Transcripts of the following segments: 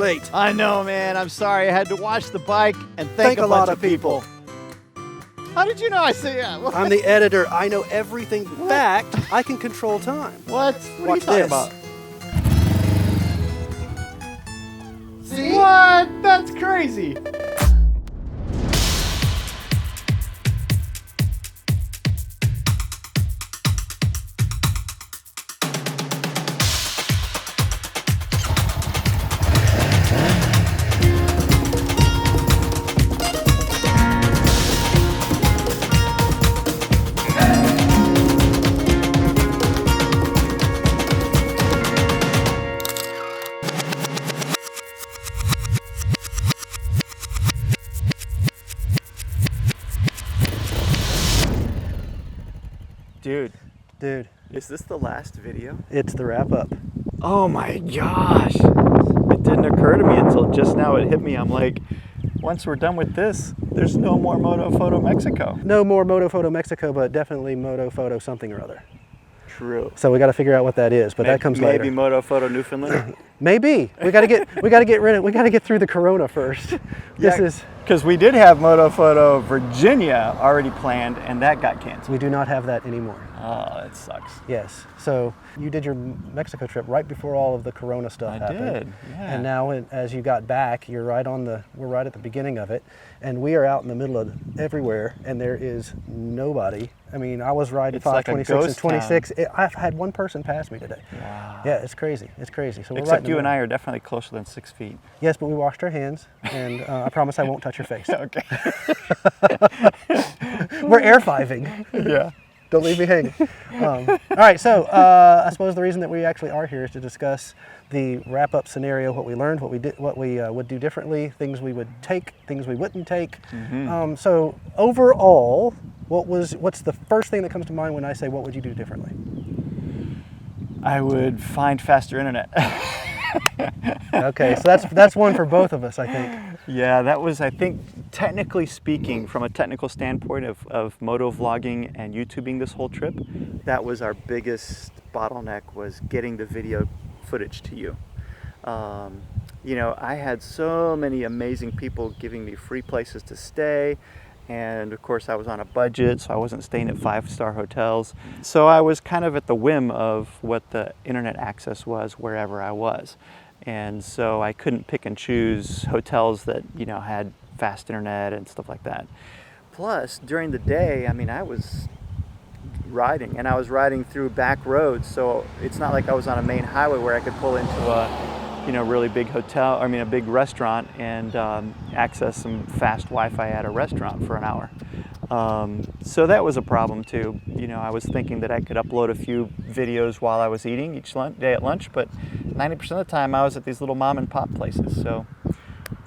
late. I know, man. I'm sorry. I had to wash the bike and thank a lot bunch of people. How did you know I said yeah? What? I'm the editor. I know everything. In fact, I can control time. What? What are you Watch talking this. about? See? What? That's crazy. Dude, is this the last video? It's the wrap up. Oh my gosh. It didn't occur to me until just now it hit me. I'm like, once we're done with this, there's no more Moto Photo Mexico. No more Moto Photo Mexico, but definitely Moto Photo something or other. True. So we got to figure out what that is, but that comes later. Maybe Moto Photo Newfoundland. Maybe we got to get through the Corona first. This is because we did have Moto Photo Virginia already planned, and that got canceled. we do not have that anymore. Oh, it sucks. Yes. So you did your Mexico trip right before all of the Corona stuff happened. I did. Yeah. And now, as you got back, we're right at the beginning of it, and we are out in the middle of everywhere, and there is nobody. I mean, I was riding It's like a 526 and ghost 26. I've had one person pass me today. Wow. Yeah, it's crazy. It's crazy. So we're right in Except the you and middle. I are definitely closer than 6 feet. Yes, but we washed our hands, and I promise I won't touch your face. Okay. We're air fiving. Yeah. Don't leave me hanging. All right, so I suppose the reason that we actually are here is to discuss the wrap-up scenario, what we learned, what we did, what we would do differently, things we would take, things we wouldn't take. Mm-hmm. So overall, what's the first thing that comes to mind when I say what would you do differently? I would find faster internet. Okay, so that's one for both of us, I think. Yeah, that was, I think, technically speaking, from a technical standpoint of moto vlogging and YouTubing this whole trip, that was our biggest bottleneck, was getting the video footage to you. You know, I had so many amazing people giving me free places to stay, and of course I was on a budget, so I wasn't staying at 5-star hotels. So I was kind of at the whim of what the internet access was wherever I was. And so I couldn't pick and choose hotels that, you know, had fast internet and stuff like that. Plus, during the day, I mean, I was riding, and I was riding through back roads, so it's not like I was on a main highway where I could pull into a, you know, really big hotel, I mean, a big restaurant and access some fast Wi-Fi at a restaurant for an hour. So that was a problem too. You know, I was thinking that I could upload a few videos while I was eating each day at lunch, but 90% of the time I was at these little mom and pop places. So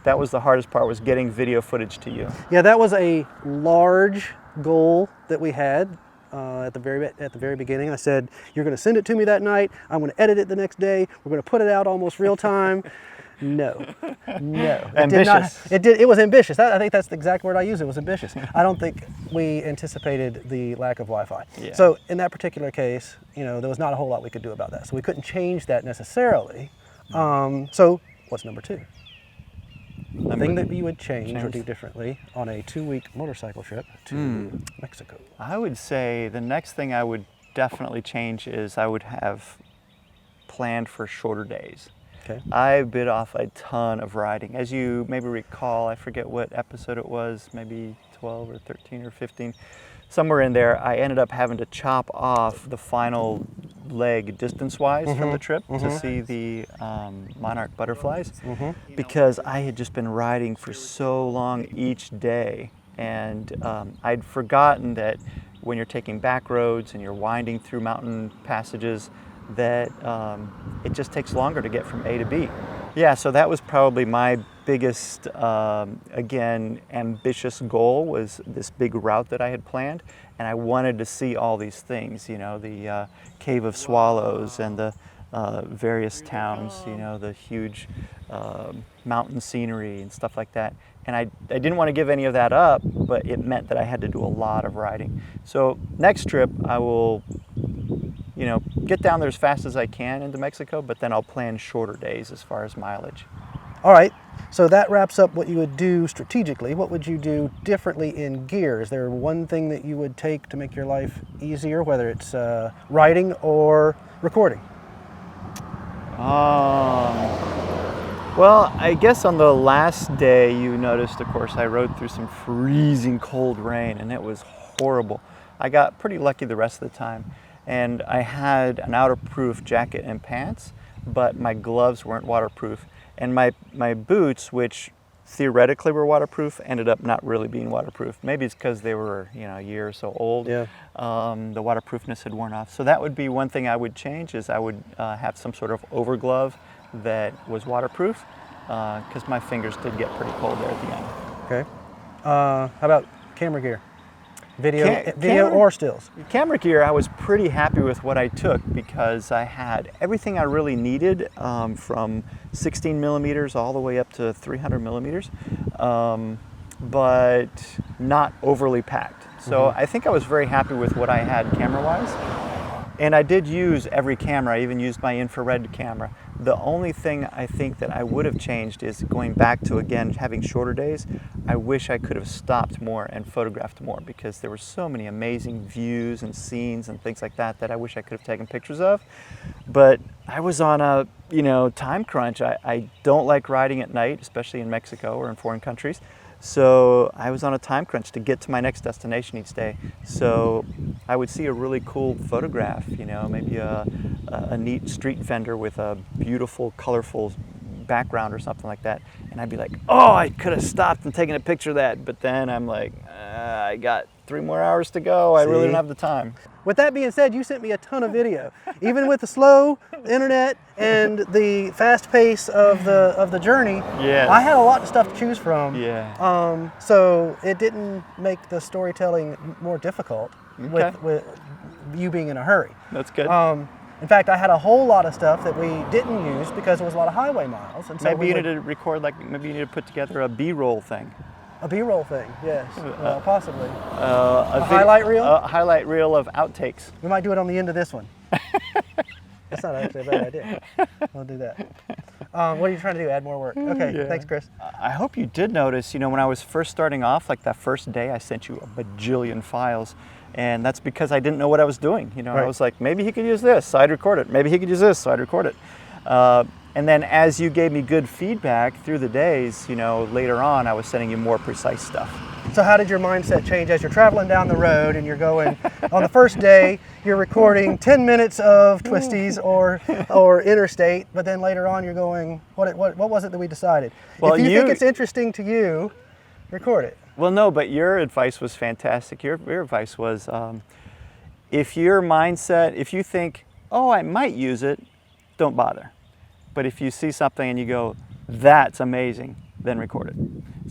that was the hardest part, was getting video footage to you. Yeah, that was a large goal that we had at the very beginning. I said, you're going to send it to me that night. I'm going to edit it the next day. We're going to put it out almost real time. No. Ambitious. It was ambitious. I think that's the exact word I used. It was ambitious. I don't think we anticipated the lack of Wi-Fi. Yeah. So in that particular case, you know, there was not a whole lot we could do about that. So we couldn't change that necessarily. So what's number two? The thing that you would change or do differently on a 2-week motorcycle trip to Mexico. I would say the next thing I would definitely change is I would have planned for shorter days. Okay. I bit off a ton of riding. As you maybe recall, I forget what episode it was, maybe 12 or 13 or 15. Somewhere in there, I ended up having to chop off the final leg distance-wise from the trip to see the monarch butterflies, because I had just been riding for so long each day, and I'd forgotten that when you're taking back roads and you're winding through mountain passages, that it just takes longer to get from A to B. Yeah, so that was probably my biggest, again, ambitious goal, was this big route that I had planned. And I wanted to see all these things, you know, the Cave of Swallows and the various towns, you know, the huge mountain scenery and stuff like that. And I didn't want to give any of that up, but it meant that I had to do a lot of riding. So next trip, I will, you know, get down there as fast as I can into Mexico, but then I'll plan shorter days as far as mileage. All right. So that wraps up what you would do strategically. What would you do differently in gear? Is there one thing that you would take to make your life easier, whether it's writing or recording? Well, I guess on the last day you noticed, of course, I rode through some freezing cold rain and it was horrible. I got pretty lucky the rest of the time, and I had an outerproof jacket and pants, but my gloves weren't waterproof. And my boots, which theoretically were waterproof, ended up not really being waterproof. Maybe it's because they were, a year or so old. Yeah. The waterproofness had worn off. So that would be one thing I would change, is I would have some sort of overglove that was waterproof, because my fingers did get pretty cold there at the end. Okay. How about camera gear? Video or stills? Camera gear, I was pretty happy with what I took, because I had everything I really needed, from 16 millimeters all the way up to 300 millimeters, but not overly packed. So I think I was very happy with what I had camera-wise. And I did use every camera. I even used my infrared camera. The only thing I think that I would have changed is going back to, again, having shorter days. I wish I could have stopped more and photographed more, because there were so many amazing views and scenes and things like that that I wish I could have taken pictures of. But I was on a, time crunch. I don't like riding at night, especially in Mexico or in foreign countries. So I was on a time crunch to get to my next destination each day. So I would see a really cool photograph, maybe a neat street vendor with a beautiful, colorful background or something like that. And I'd be like, oh, I could have stopped and taken a picture of that. But then I'm like, I got 3 more hours to go. I really don't have the time. With that being said, you sent me a ton of video. Even with the slow internet and the fast pace of the journey, yes. I had a lot of stuff to choose from. Yeah. So it didn't make the storytelling more difficult Okay. with you being in a hurry. That's good. In fact, I had a whole lot of stuff that we didn't use because there was a lot of highway miles. And so Maybe you need to record, maybe you need to put together a B-roll thing. A B-roll thing, yes, possibly. A highlight reel? A highlight reel of outtakes. We might do it on the end of this one. That's not actually a bad idea. I'll do that. What are you trying to do? Add more work. Okay, yeah. Thanks, Chris. I hope you did notice, when I was first starting off, like that first day, I sent you a bajillion files. And that's because I didn't know what I was doing. Right. I was like, maybe he could use this, so I'd record it. Maybe he could use this, so I'd record it. And then as you gave me good feedback through the days, later on, I was sending you more precise stuff. So how did your mindset change as you're traveling down the road and you're going, on the first day, you're recording 10 minutes of twisties or interstate, but then later on you're going, what was it that we decided? Well, if you think it's interesting to you, record it. Well, no, but your advice was fantastic. Your advice was, if you think, oh, I might use it, don't bother. But if you see something and you go, that's amazing, then record it.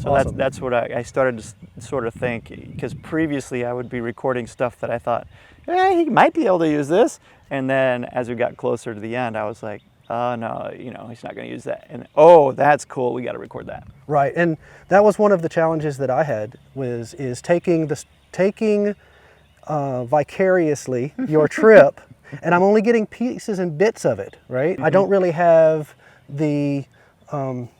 So awesome. that's what I started to sort of think, because previously I would be recording stuff that I thought, he might be able to use this. And then as we got closer to the end, I was like, oh, no, he's not going to use that. And, oh, that's cool, we got to record that. Right, and that was one of the challenges that I had, is taking vicariously your trip, and I'm only getting pieces and bits of it, right? Mm-hmm. I don't really have the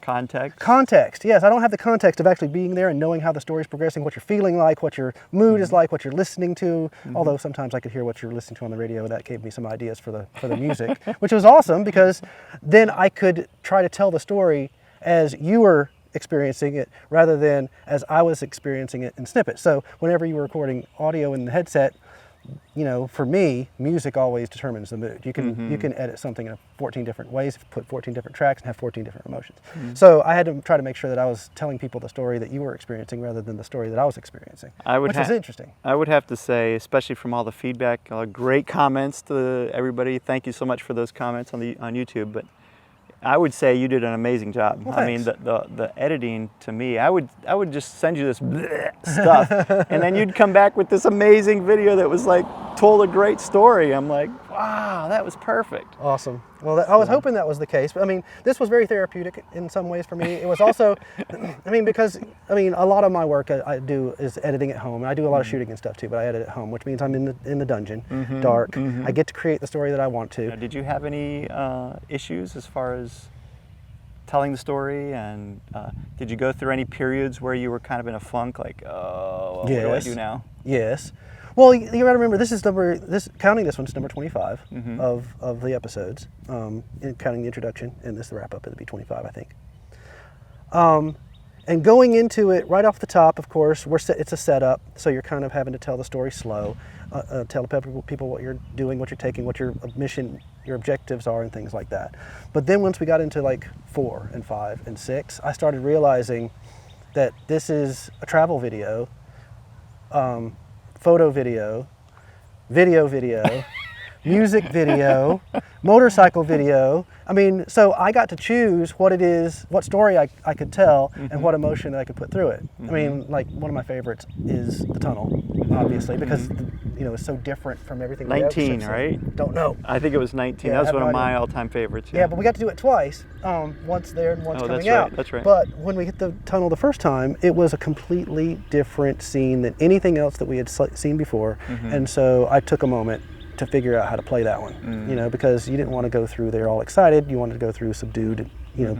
context. Yes, I don't have the context of actually being there and knowing how the story's progressing, what you're feeling like, what your mood is like, what you're listening to. Although sometimes I could hear what you're listening to on the radio. That gave me some ideas for the music, which was awesome, because then I could try to tell the story as you were experiencing it rather than as I was experiencing it in snippets. So whenever you were recording audio in the headset, for me, music always determines the mood. You can edit something in 14 different ways, put 14 different tracks, and have 14 different emotions. So I had to try to make sure that I was telling people the story that you were experiencing rather than the story that I was experiencing, which was interesting. I would have to say, especially from all the feedback, great comments to everybody. Thank you so much for those comments on YouTube. But I would say you did an amazing job. Well, I mean, the editing, to me, I would just send you this stuff, and then you'd come back with this amazing video that was told a great story. I'm like, wow, that was perfect. Awesome. Well, I was hoping that was the case. But I mean, this was very therapeutic in some ways for me. It was also, because a lot of my work I do is editing at home. I do a lot of shooting and stuff too, but I edit at home, which means I'm in the dungeon, dark. I get to create the story that I want to. Now, did you have any issues as far as telling the story, and did you go through any periods where you were kind of in a funk, like, oh, what do I do now? Yes. Well, you got to remember, counting this one's number 25 of the episodes, counting the introduction, and the wrap-up, it'll be 25, I think. And going into it right off the top, of course, it's a setup, so you're kind of having to tell the story slow, tell people what you're doing, what you're taking, what your mission, your objectives are, and things like that. But then once we got into like 4 and 5 and 6, I started realizing that this is a travel video, photo video, video, music video, motorcycle video. I mean, so I got to choose what it is, what story I could tell, and what emotion I could put through it. I mean, like, one of my favorites is the tunnel, obviously, because it's so different from everything. 19, right? Don't know. I think it was 19. Yeah, that was one of my all-time favorites. Yeah, but we got to do it twice. Once there and once coming out. That's right. But when we hit the tunnel the first time, it was a completely different scene than anything else that we had seen before. And so I took a moment to figure out how to play that one, because you didn't want to go through there all excited. You wanted to go through subdued,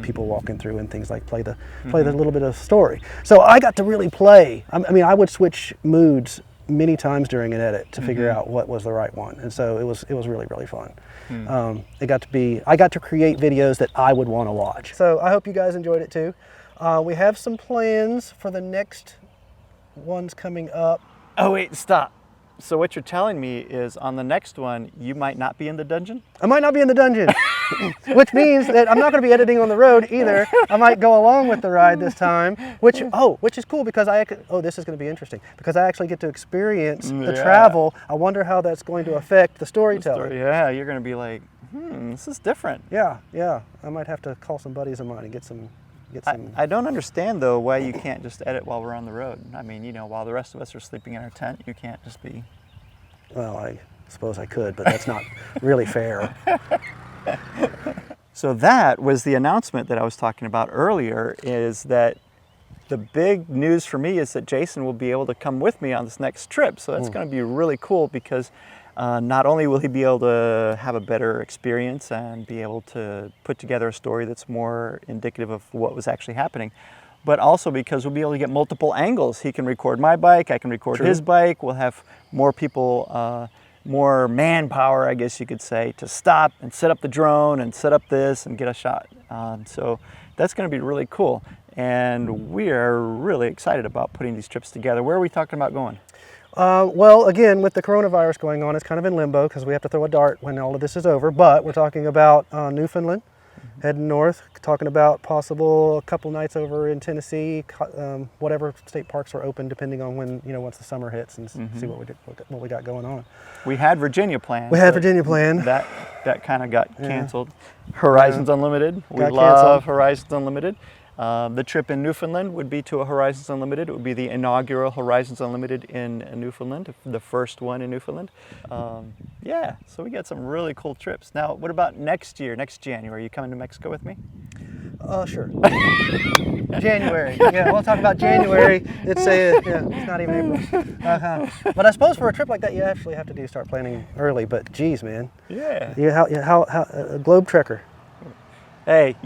people walking through and things like play the little bit of story. So I got to really play. I mean, I would switch moods many times during an edit to figure out what was the right one, and so it was really, really fun. I got to create videos that I would want to watch. So I hope you guys enjoyed it too. We have some plans for the next ones coming up. Oh wait, stop. So what you're telling me is on the next one, you might not be in the dungeon? I might not be in the dungeon, which means that I'm not going to be editing on the road either. I might go along with the ride this time, which is cool because this is going to be interesting because I actually get to experience the travel. I wonder how that's going to affect the storytelling. Yeah, you're going to be like, this is different. Yeah. I might have to call some buddies of mine and get some. I don't understand, though, why you can't just edit while we're on the road. I mean, while the rest of us are sleeping in our tent, you can't just be... Well, I suppose I could, but that's not really fair. So that was the announcement that I was talking about earlier, is that the big news for me is that Jason will be able to come with me on this next trip. So that's going to be really cool because not only will he be able to have a better experience and be able to put together a story that's more indicative of what was actually happening, but also because we'll be able to get multiple angles. He can record my bike, I can record his bike, we'll have more people, more manpower, I guess you could say, to stop and set up the drone and set up this and get a shot. So that's going to be really cool. And we are really excited about putting these trips together. Where are we talking about going? Well, again, with the coronavirus going on, it's kind of in limbo because we have to throw a dart when all of this is over. But we're talking about Newfoundland, heading north, talking about possible a couple nights over in Tennessee, whatever state parks are open, depending on when, once the summer hits, and see what we got going on. We had Virginia planned. We had Virginia planned. That kind of got canceled. Horizons Unlimited. We love canceled. Horizons Unlimited. The trip in Newfoundland would be to a Horizons Unlimited. It would be the inaugural Horizons Unlimited in Newfoundland, the first one in Newfoundland. Yeah, so we got some really cool trips. Now, what about next year, next January? Are you coming to Mexico with me? Sure. January. Yeah, we'll talk about January. It's not even April. But I suppose for a trip like that, you actually have to start planning early. But geez, man. Yeah. How a globe trekker. Hey,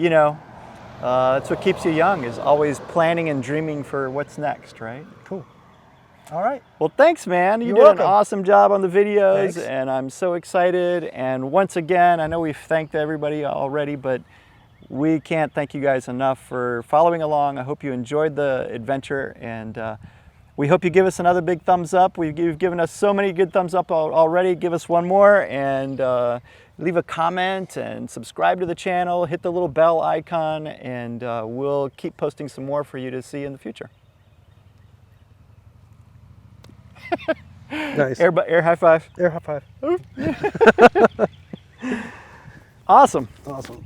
that's what keeps you young, is always planning and dreaming for what's next, right? Cool. All right. Well, thanks, man. You You're did welcome. an awesome job on the videos, Thanks. and I'm so excited. And once again, I know we've thanked everybody already, but we can't thank you guys enough for following along. I hope you enjoyed the adventure, and we hope you give us another big thumbs up. You've given us so many good thumbs up already. Give us one more, and leave a comment and subscribe to the channel. Hit the little bell icon, and we'll keep posting some more for you to see in the future. Nice. Air high five. Air high five. Awesome. Awesome.